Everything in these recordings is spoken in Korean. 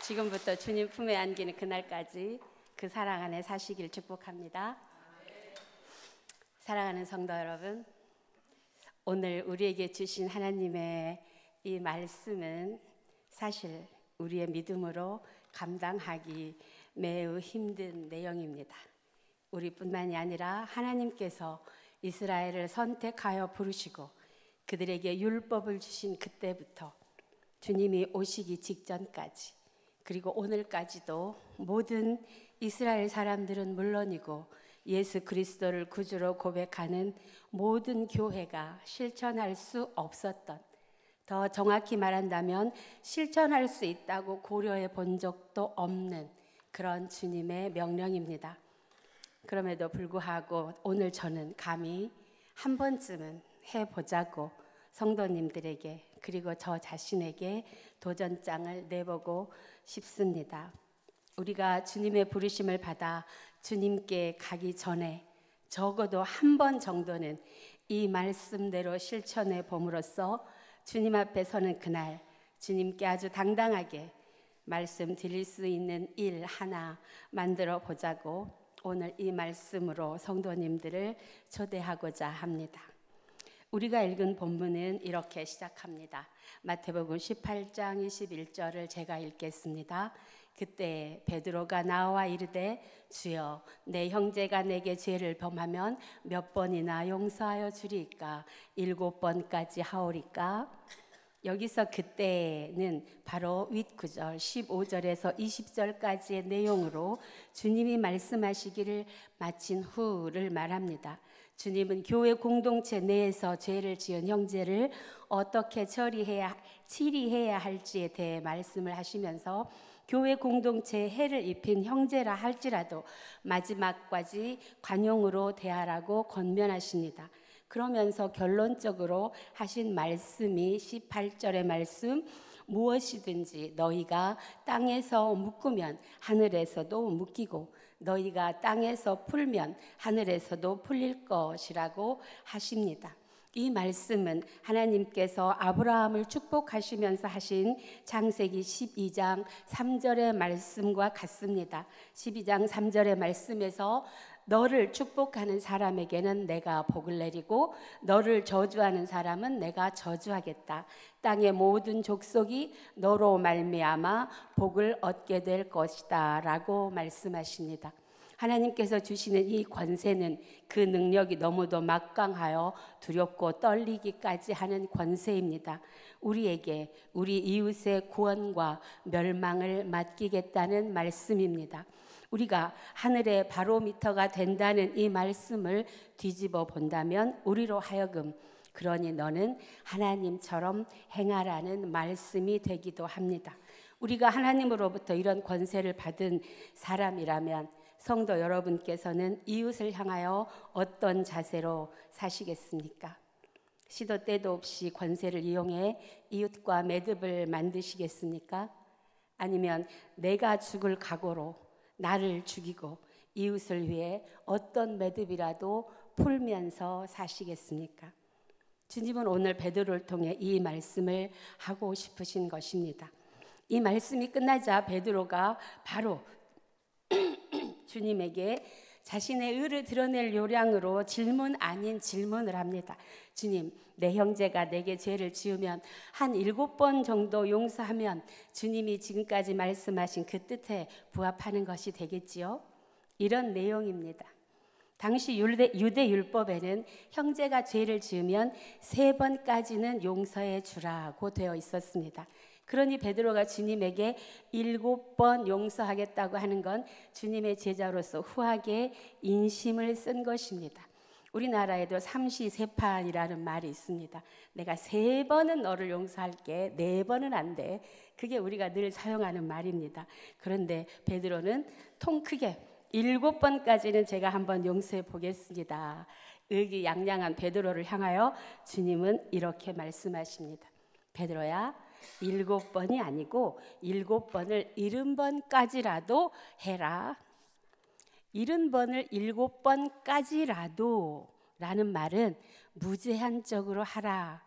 지금부터 주님 품에 안기는 그날까지 그 사랑 안에 사시길 축복합니다. 사랑하는 성도 여러분, 오늘 우리에게 주신 하나님의 이 말씀은 사실 우리의 믿음으로 감당하기 매우 힘든 내용입니다. 우리뿐만이 아니라 하나님께서 이스라엘을 선택하여 부르시고 그들에게 율법을 주신 그때부터 주님이 오시기 직전까지, 그리고 오늘까지도 모든 이스라엘 사람들은 물론이고 예수 그리스도를 구주로 고백하는 모든 교회가 실천할 수 없었던, 더 정확히 말한다면 실천할 수 있다고 고려해 본 적도 없는 그런 주님의 명령입니다. 그럼에도 불구하고 오늘 저는 감히 한 번쯤은 해보자고 성도님들에게, 그리고 저 자신에게 도전장을 내보고 싶습니다. 우리가 주님의 부르심을 받아 주님께 가기 전에 적어도 한 번 정도는 이 말씀대로 실천해 봄으로써 주님 앞에 서는 그날 주님께 아주 당당하게 말씀 드릴 수 있는 일 하나 만들어 보자고 오늘 이 말씀으로 성도님들을 초대하고자 합니다. 우리가 읽은 본문은 이렇게 시작합니다. 마태복음 18장 21절을 제가 읽겠습니다. 그때 베드로가 나와 이르되 주여, 내 형제가 내게 죄를 범하면 몇 번이나 용서하여 주리까? 7번까지 하오리까? 여기서 그때는 바로 윗구절 15절에서 20절까지의 내용으로 주님이 말씀하시기를 마친 후를 말합니다. 주님은 교회 공동체 내에서 죄를 지은 형제를 어떻게 치리해야 할지에 대해 말씀을 하시면서 교회 공동체에 해를 입힌 형제라 할지라도 마지막까지 관용으로 대하라고 권면하십니다. 그러면서 결론적으로 하신 말씀이 18절의 말씀, 무엇이든지 너희가 땅에서 묶으면 하늘에서도 묶이고 너희가 땅에서 풀면 하늘에서도 풀릴 것이라고 하십니다. 이 말씀은 하나님께서 아브라함을 축복하시면서 하신 창세기 12장 3절의 말씀과 같습니다. 12장 3절의 말씀에서 너를 축복하는 사람에게는 내가 복을 내리고 너를 저주하는 사람은 내가 저주하겠다. 땅의 모든 족속이 너로 말미암아 복을 얻게 될 것이다 라고 말씀하십니다. 하나님께서 주시는 이 권세는 그 능력이 너무도 막강하여 두렵고 떨리기까지 하는 권세입니다. 우리에게 우리 이웃의 구원과 멸망을 맡기겠다는 말씀입니다. 우리가 하늘의 바로미터가 된다는 이 말씀을 뒤집어 본다면 우리로 하여금 그러니 너는 하나님처럼 행하라는 말씀이 되기도 합니다. 우리가 하나님으로부터 이런 권세를 받은 사람이라면 성도 여러분께서는 이웃을 향하여 어떤 자세로 사시겠습니까? 시도 때도 없이 권세를 이용해 이웃과 매듭을 만드시겠습니까? 아니면 내가 죽을 각오로 나를 죽이고 이웃을 위해 어떤 매듭이라도 풀면서 사시겠습니까? 주님은 오늘 베드로를 통해 이 말씀을 하고 싶으신 것입니다. 이 말씀이 끝나자 베드로가 바로 주님에게 자신의 의를 드러낼 요량으로 질문 아닌 질문을 합니다. 주님, 내 형제가 내게 죄를 지으면 한 7번 정도 용서하면 주님이 지금까지 말씀하신 그 뜻에 부합하는 것이 되겠지요? 이런 내용입니다. 당시 유대 율법에는 형제가 죄를 지으면 3번까지는 용서해 주라고 되어 있었습니다. 그러니 베드로가 주님에게 7번 용서하겠다고 하는 건 주님의 제자로서 후하게 인심을 쓴 것입니다. 우리나라에도 삼시세판이라는 말이 있습니다. 내가 3번은 너를 용서할게, 4번은 안 돼. 그게 우리가 늘 사용하는 말입니다. 그런데 베드로는 통 크게 7번까지는 제가 한번 용서해 보겠습니다. 의기양양한 베드로를 향하여 주님은 이렇게 말씀하십니다. 베드로야, 7번이 아니고 7번을 70번까지라도 해라. 70번을 7번까지라도 라는 말은 무제한적으로 하라,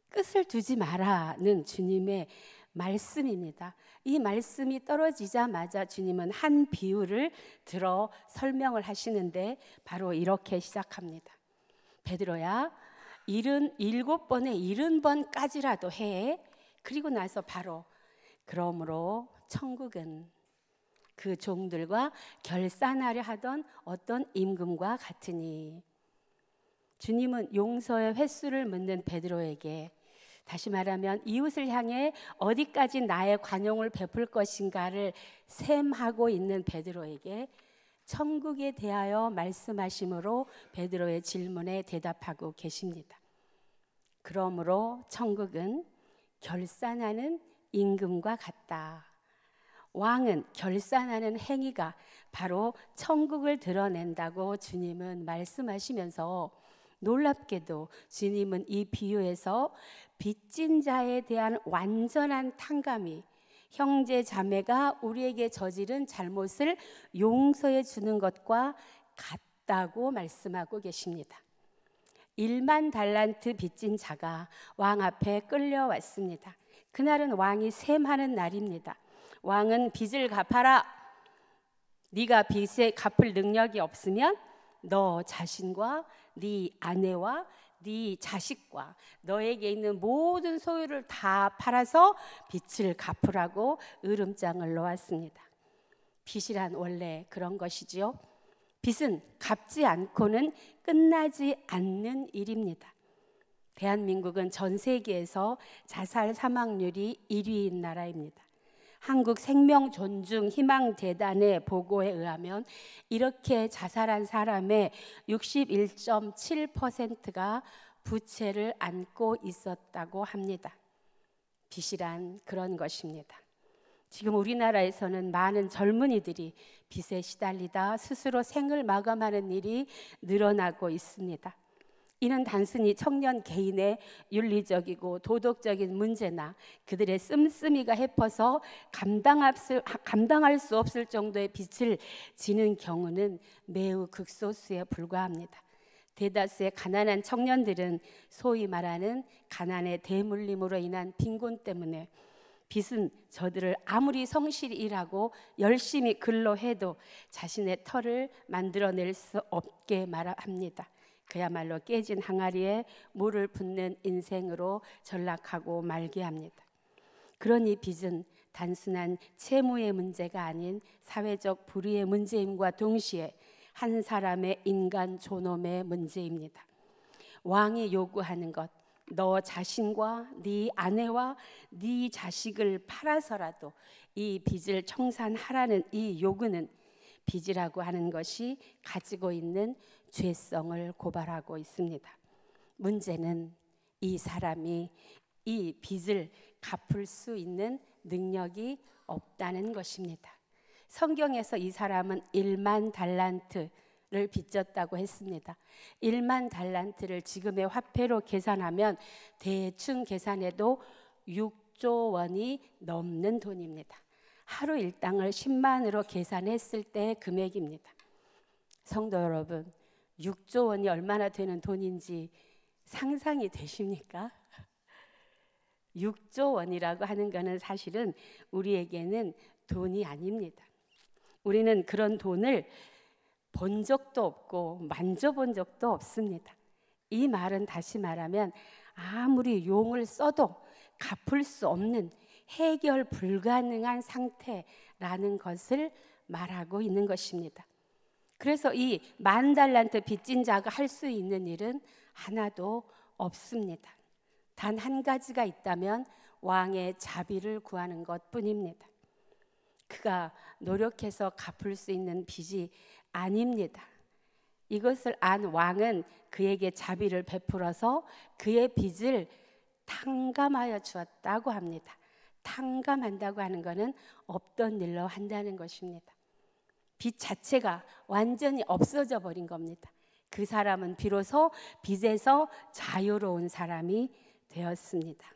끝을 두지 마라는 주님의 말씀입니다. 이 말씀이 떨어지자마자 주님은 한 비유를 들어 설명을 하시는데 바로 이렇게 시작합니다. 베드로야, 77번에 70번까지라도 해. 그리고 나서 바로 그러므로 천국은 그 종들과 결산하려 하던 어떤 임금과 같으니. 주님은 용서의 횟수를 묻는 베드로에게, 다시 말하면 이웃을 향해 어디까지 나의 관용을 베풀 것인가를 셈하고 있는 베드로에게 천국에 대하여 말씀하심으로 베드로의 질문에 대답하고 계십니다. 그러므로 천국은 결산하는 임금과 같다. 왕은 결산하는 행위가 바로 천국을 드러낸다고 주님은 말씀하시면서, 놀랍게도 주님은 이 비유에서 빚진 자에 대한 완전한 탕감이 형제 자매가 우리에게 저지른 잘못을 용서해 주는 것과 같다고 말씀하고 계십니다. 1만 달란트 빚진 자가 왕 앞에 끌려왔습니다. 그날은 왕이 셈하는 날입니다. 왕은 빚을 갚아라. 네가 빚에 갚을 능력이 없으면 너 자신과 네 아내와 네 자식과 너에게 있는 모든 소유를 다 팔아서 빚을 갚으라고 으름장을 놓았습니다. 빚이란 원래 그런 것이지요. 빚은 갚지 않고는 끝나지 않는 일입니다. 대한민국은 전 세계에서 자살 사망률이 1위인 나라입니다. 한국생명존중희망재단의 보고에 의하면 이렇게 자살한 사람의 61.7%가 부채를 안고 있었다고 합니다. 빚이란 그런 것입니다. 지금 우리나라에서는 많은 젊은이들이 빚에 시달리다 스스로 생을 마감하는 일이 늘어나고 있습니다. 이는 단순히 청년 개인의 윤리적이고 도덕적인 문제나 그들의 씀씀이가 해퍼서 감당할 수 없을 정도의 빚을 지는 경우는 매우 극소수에 불과합니다. 대다수의 가난한 청년들은 소위 말하는 가난의 대물림으로 인한 빈곤 때문에 빚은 저들을 아무리 성실히 일하고 열심히 근로해도 자신의 터를 만들어낼 수 없게 말합니다. 그야말로 깨진 항아리에 물을 붓는 인생으로 전락하고 말게 합니다. 그러니 빚은 단순한 채무의 문제가 아닌 사회적 불의의 문제임과 동시에 한 사람의 인간 존엄의 문제입니다. 왕이 요구하는 것, 너 자신과 네 아내와 네 자식을 팔아서라도 이 빚을 청산하라는 이 요구는 빚이라고 하는 것이 가지고 있는 죄성을 고발하고 있습니다. 문제는 이 사람이 이 빚을 갚을 수 있는 능력이 없다는 것입니다. 성경에서 이 사람은 1만 달란트를 빚졌다고 했습니다. 1만 달란트를 지금의 화폐로 계산하면 대충 계산해도 6조 원이 넘는 돈입니다. 하루 일당을 10만으로 계산했을 때의 금액입니다. 성도 여러분, 6조 원이 얼마나 되는 돈인지 상상이 되십니까? 6조 원이라고 하는 것은 사실은 우리에게는 돈이 아닙니다. 우리는 그런 돈을 본 적도 없고 만져본 적도 없습니다. 이 말은 다시 말하면 아무리 용을 써도 갚을 수 없는 해결 불가능한 상태라는 것을 말하고 있는 것입니다. 그래서 이 1만 달란트 빚진 자가 할 수 있는 일은 하나도 없습니다. 단 한 가지가 있다면 왕의 자비를 구하는 것뿐입니다. 그가 노력해서 갚을 수 있는 빚이 아닙니다. 이것을 안 왕은 그에게 자비를 베풀어서 그의 빚을 탕감하여 주었다고 합니다. 탕감한다고 하는 것은 없던 일로 한다는 것입니다. 빚 자체가 완전히 없어져 버린 겁니다. 그 사람은 비로소 빚에서 자유로운 사람이 되었습니다.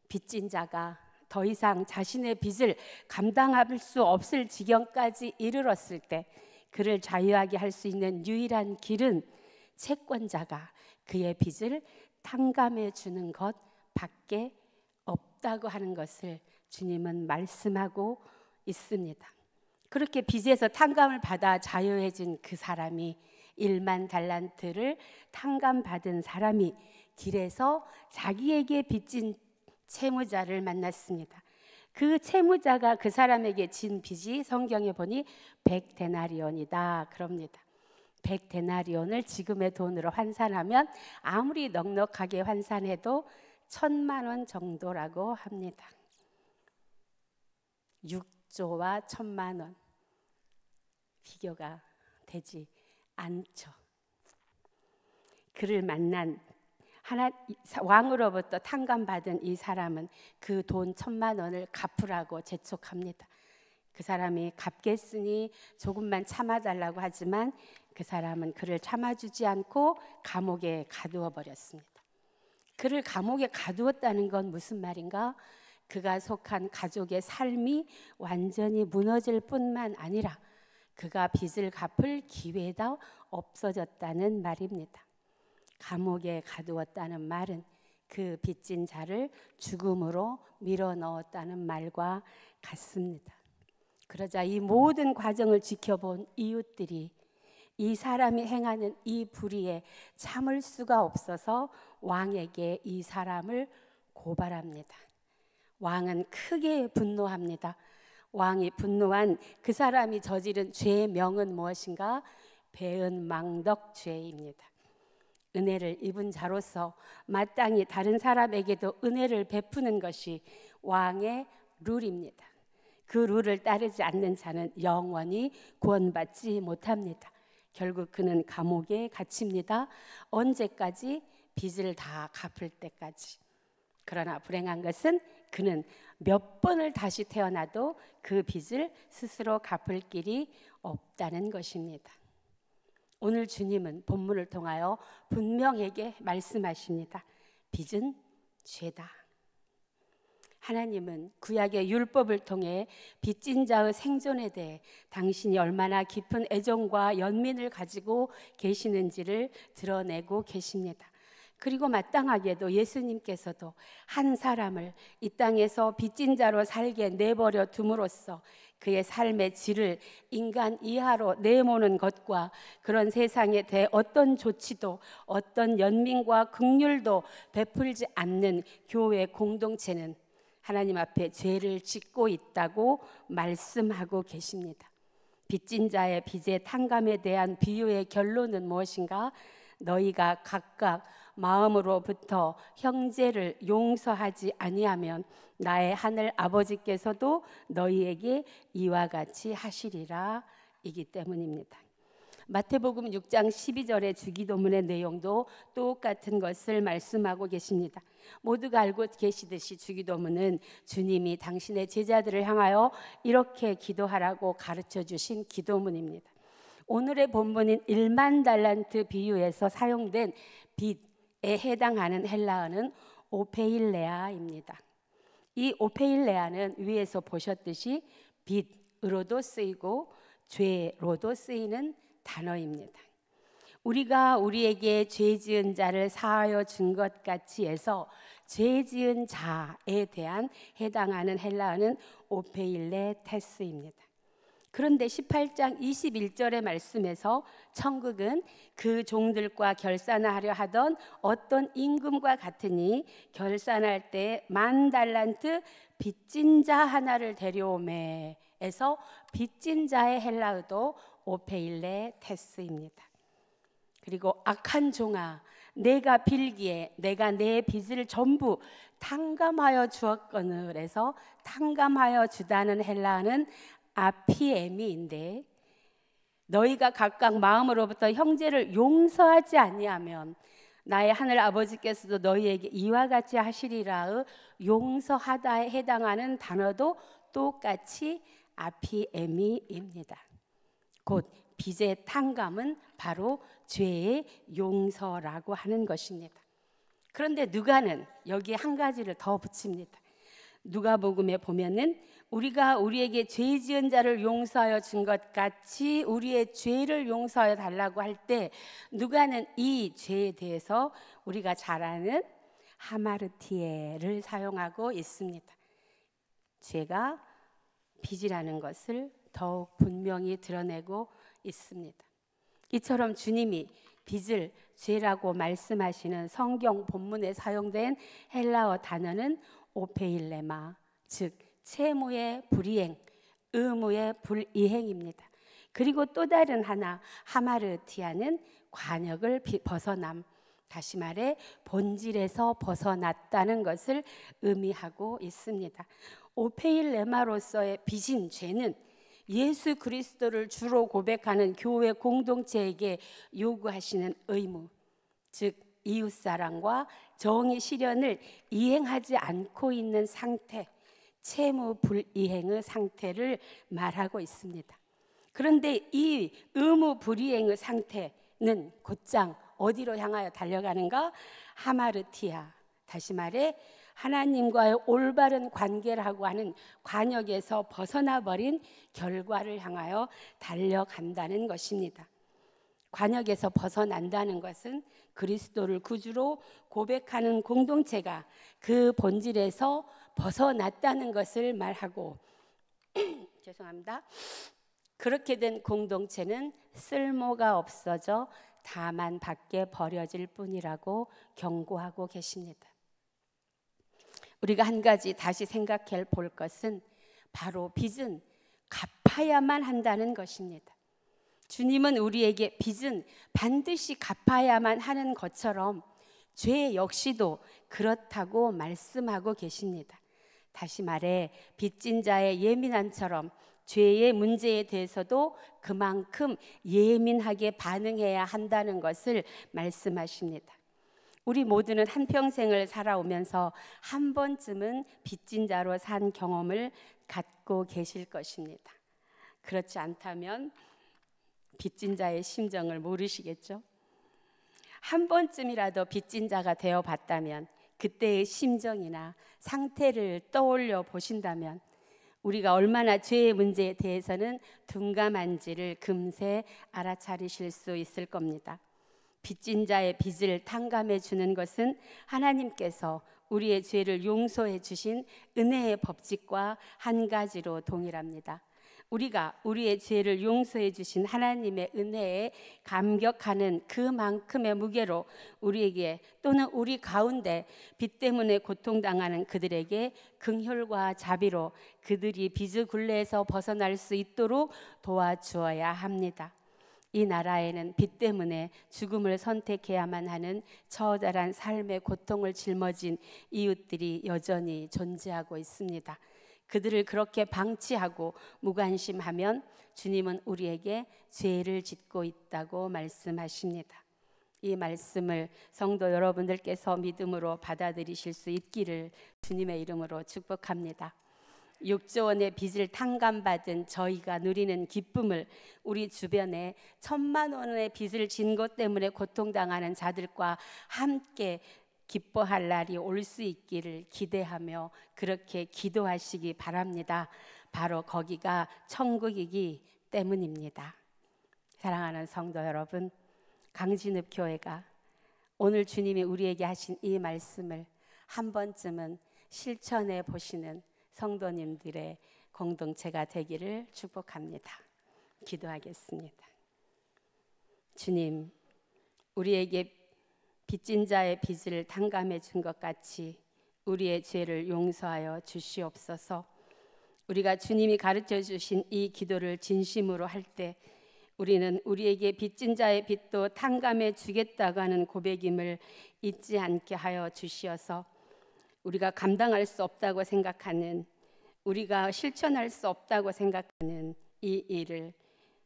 빚진 자가 더 이상 자신의 빚을 감당할 수 없을 지경까지 이르렀을 때 그를 자유하게 할 수 있는 유일한 길은 채권자가 그의 빚을 탕감해 주는 것 밖에 없다고 하는 것을 주님은 말씀하고 있습니다. 그렇게 빚에서 탕감을 받아 자유해진 그 사람이 1만 달란트를 탕감받은 사람이 길에서 자기에게 빚진 채무자를 만났습니다. 그 채무자가 그 사람에게 진 빚이 성경에 보니 100데나리온이다 그럽니다. 100데나리온을 지금의 돈으로 환산하면 아무리 넉넉하게 환산해도 1000만 원 정도라고 합니다. 6조와 1000만 원 비교가 되지 않죠. 그를 만난 왕으로부터 탕감받은 이 사람은 그 돈 1000만 원을 갚으라고 재촉합니다. 그 사람이 갚겠으니 조금만 참아달라고 하지만 그 사람은 그를 참아주지 않고 감옥에 가두어 버렸습니다. 그를 감옥에 가두었다는 건 무슨 말인가? 그가 속한 가족의 삶이 완전히 무너질 뿐만 아니라 그가 빚을 갚을 기회도 없어졌다는 말입니다. 감옥에 가두었다는 말은 그 빚진 자를 죽음으로 밀어넣었다는 말과 같습니다. 그러자 이 모든 과정을 지켜본 이웃들이 이 사람이 행하는 이 불의에 참을 수가 없어서 왕에게 이 사람을 고발합니다. 왕은 크게 분노합니다. 왕이 분노한 그 사람이 저지른 죄의 명은 무엇인가? 배은망덕죄입니다. 은혜를 입은 자로서 마땅히 다른 사람에게도 은혜를 베푸는 것이 왕의 룰입니다. 그 룰을 따르지 않는 자는 영원히 구원받지 못합니다. 결국 그는 감옥에 갇힙니다. 언제까지? 빚을 다 갚을 때까지. 그러나 불행한 것은 그는 몇 번을 다시 태어나도 그 빚을 스스로 갚을 길이 없다는 것입니다. 오늘 주님은 본문을 통하여 분명하게 말씀하십니다. 빚은 죄다. 하나님은 구약의 율법을 통해 빚진 자의 생존에 대해 당신이 얼마나 깊은 애정과 연민을 가지고 계시는지를 드러내고 계십니다. 그리고 마땅하게도 예수님께서도 한 사람을 이 땅에서 빚진 자로 살게 내버려 둠으로써 그의 삶의 질을 인간 이하로 내모는 것과 그런 세상에 대해 어떤 조치도 어떤 연민과 긍휼도 베풀지 않는 교회 공동체는 하나님 앞에 죄를 짓고 있다고 말씀하고 계십니다. 빚진 자의 빚의 탕감에 대한 비유의 결론은 무엇인가? 너희가 각각 마음으로부터 형제를 용서하지 아니하면 나의 하늘 아버지께서도 너희에게 이와 같이 하시리라 이기 때문입니다. 마태복음 6장 12절의 주기도문의 내용도 똑같은 것을 말씀하고 계십니다. 모두가 알고 계시듯이 주기도문은 주님이 당신의 제자들을 향하여 이렇게 기도하라고 가르쳐 주신 기도문입니다. 오늘의 본문인 1만 달란트 비유에서 사용된 빚에 해당하는 헬라어는 오페일레아입니다. 이 오페일레아는 위에서 보셨듯이 빚으로도 쓰이고 죄로도 쓰이는 단어입니다. 우리가 우리에게 죄 지은 자를 사하여 준 것 같이 해서 죄 지은 자에 대한 해당하는 헬라어는 오페일레테스입니다. 그런데 18장 21절의 말씀에서 천국은 그 종들과 결산하려 하던 어떤 임금과 같으니 결산할 때 10,000달란트 빚진 자 하나를 데려오매에서 빚진 자의 헬라어도 오페일레테스입니다. 그리고 악한 종아 내가 빌기에 내가 내 빚을 전부 탕감하여 주었거늘에서 탕감하여 주다는 헬라어는 아피에미인데 너희가 각각 마음으로부터 형제를 용서하지 아니하면 나의 하늘 아버지께서도 너희에게 이와 같이 하시리라의 용서하다에 해당하는 단어도 똑같이 아피에미입니다. 곧 빚의 탕감은 바로 죄의 용서라고 하는 것입니다. 그런데 누가는 여기에 한 가지를 더 붙입니다. 누가복음에 보면은 우리가 우리에게 죄 지은 자를 용서하여 준 것 같이 우리의 죄를 용서하여 달라고 할 때 누가는 이 죄에 대해서 우리가 잘 아는 하마르티에를 사용하고 있습니다. 죄가 빚이라는 것을 더욱 분명히 드러내고 있습니다. 이처럼 주님이 빚을 죄라고 말씀하시는 성경 본문에 사용된 헬라어 단어는 오페일레마, 즉 채무의 불이행, 의무의 불이행입니다. 그리고 또 다른 하나 하마르티아는 관역을 벗어남, 다시 말해 본질에서 벗어났다는 것을 의미하고 있습니다. 오페일레마로서의 빚인 죄는 예수 그리스도를 주로 고백하는 교회 공동체에게 요구하시는 의무, 즉 이웃사랑과 정의 실현을 이행하지 않고 있는 상태, 채무 불이행의 상태를 말하고 있습니다. 그런데 이 의무 불이행의 상태는 곧장 어디로 향하여 달려가는가? 하마르티아, 다시 말해 하나님과의 올바른 관계라고 하는 관역에서 벗어나버린 결과를 향하여 달려간다는 것입니다. 관역에서 벗어난다는 것은 그리스도를 구주로 고백하는 공동체가 그 본질에서 벗어났다는 것을 말하고 죄송합니다. 그렇게 된 공동체는 쓸모가 없어져 다만 밖에 버려질 뿐이라고 경고하고 계십니다. 우리가 한 가지 다시 생각해 볼 것은 바로 빚은 갚아야만 한다는 것입니다. 주님은 우리에게 빚은 반드시 갚아야만 하는 것처럼 죄 역시도 그렇다고 말씀하고 계십니다. 다시 말해 빚진 자의 예민함처럼 죄의 문제에 대해서도 그만큼 예민하게 반응해야 한다는 것을 말씀하십니다. 우리 모두는 한평생을 살아오면서 한 번쯤은 빚진 자로 산 경험을 갖고 계실 것입니다. 그렇지 않다면 빚진 자의 심정을 모르시겠죠? 한 번쯤이라도 빚진 자가 되어 봤다면 그때의 심정이나 상태를 떠올려 보신다면 우리가 얼마나 죄의 문제에 대해서는 둔감한지를 금세 알아차리실 수 있을 겁니다. 빚진 자의 빚을 탕감해 주는 것은 하나님께서 우리의 죄를 용서해 주신 은혜의 법칙과 한 가지로 동일합니다. 우리가 우리의 죄를 용서해 주신 하나님의 은혜에 감격하는 그만큼의 무게로 우리에게 또는 우리 가운데 빚 때문에 고통당하는 그들에게 긍휼과 자비로 그들이 빚의 굴레에서 벗어날 수 있도록 도와주어야 합니다. 이 나라에는 빚 때문에 죽음을 선택해야만 하는 처절한 삶의 고통을 짊어진 이웃들이 여전히 존재하고 있습니다. 그들을 그렇게 방치하고 무관심하면 주님은 우리에게 죄를 짓고 있다고 말씀하십니다. 이 말씀을 성도 여러분들께서 믿음으로 받아들이실 수 있기를 주님의 이름으로 축복합니다. 6조 원의 빚을 탕감받은 저희가 누리는 기쁨을 우리 주변에 1,000만 원의 빚을 진 것 때문에 고통당하는 자들과 함께 기뻐할 날이 올 수 있기를 기대하며 그렇게 기도하시기 바랍니다. 바로 거기가 천국이기 때문입니다. 사랑하는 성도 여러분, 강진읍 교회가 오늘 주님이 우리에게 하신 이 말씀을 한 번쯤은 실천해 보시는 성도님들의 공동체가 되기를 축복합니다. 기도하겠습니다. 주님, 우리에게 빚진 자의 빚을 탕감해 준 것 같이 우리의 죄를 용서하여 주시옵소서. 우리가 주님이 가르쳐 주신 이 기도를 진심으로 할 때 우리는 우리에게 빚진 자의 빚도 탕감해 주겠다고 하는 고백임을 잊지 않게 하여 주시어서 우리가 감당할 수 없다고 생각하는, 우리가 실천할 수 없다고 생각하는 이 일을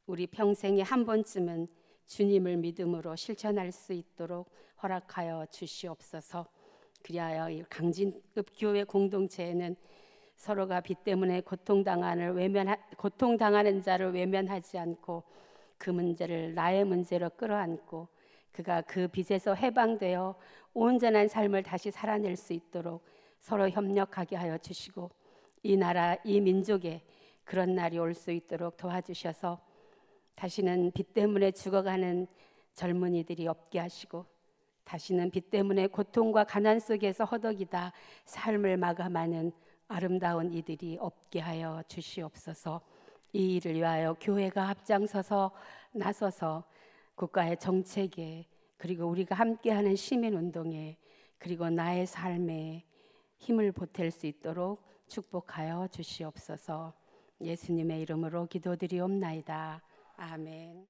우리 평생에 한 번쯤은 주님을 믿음으로 실천할 수 있도록 허락하여 주시옵소서. 그리하여 이 강진급 교회 공동체에는 서로가 빚 때문에 고통당하는 자를 외면하지 않고 그 문제를 나의 문제로 끌어안고 그가 그 빚에서 해방되어 온전한 삶을 다시 살아낼 수 있도록 서로 협력하게 하여 주시고 이 나라, 이 민족에 그런 날이 올 수 있도록 도와주셔서 다시는 빚 때문에 죽어가는 젊은이들이 없게 하시고 다시는 빚 때문에 고통과 가난 속에서 허덕이다 삶을 마감하는 아름다운 이들이 없게 하여 주시옵소서. 이 일을 위하여 교회가 앞장서서 나서서 국가의 정책에, 그리고 우리가 함께하는 시민운동에, 그리고 나의 삶에 힘을 보탤 수 있도록 축복하여 주시옵소서. 예수님의 이름으로 기도드리옵나이다. 아멘.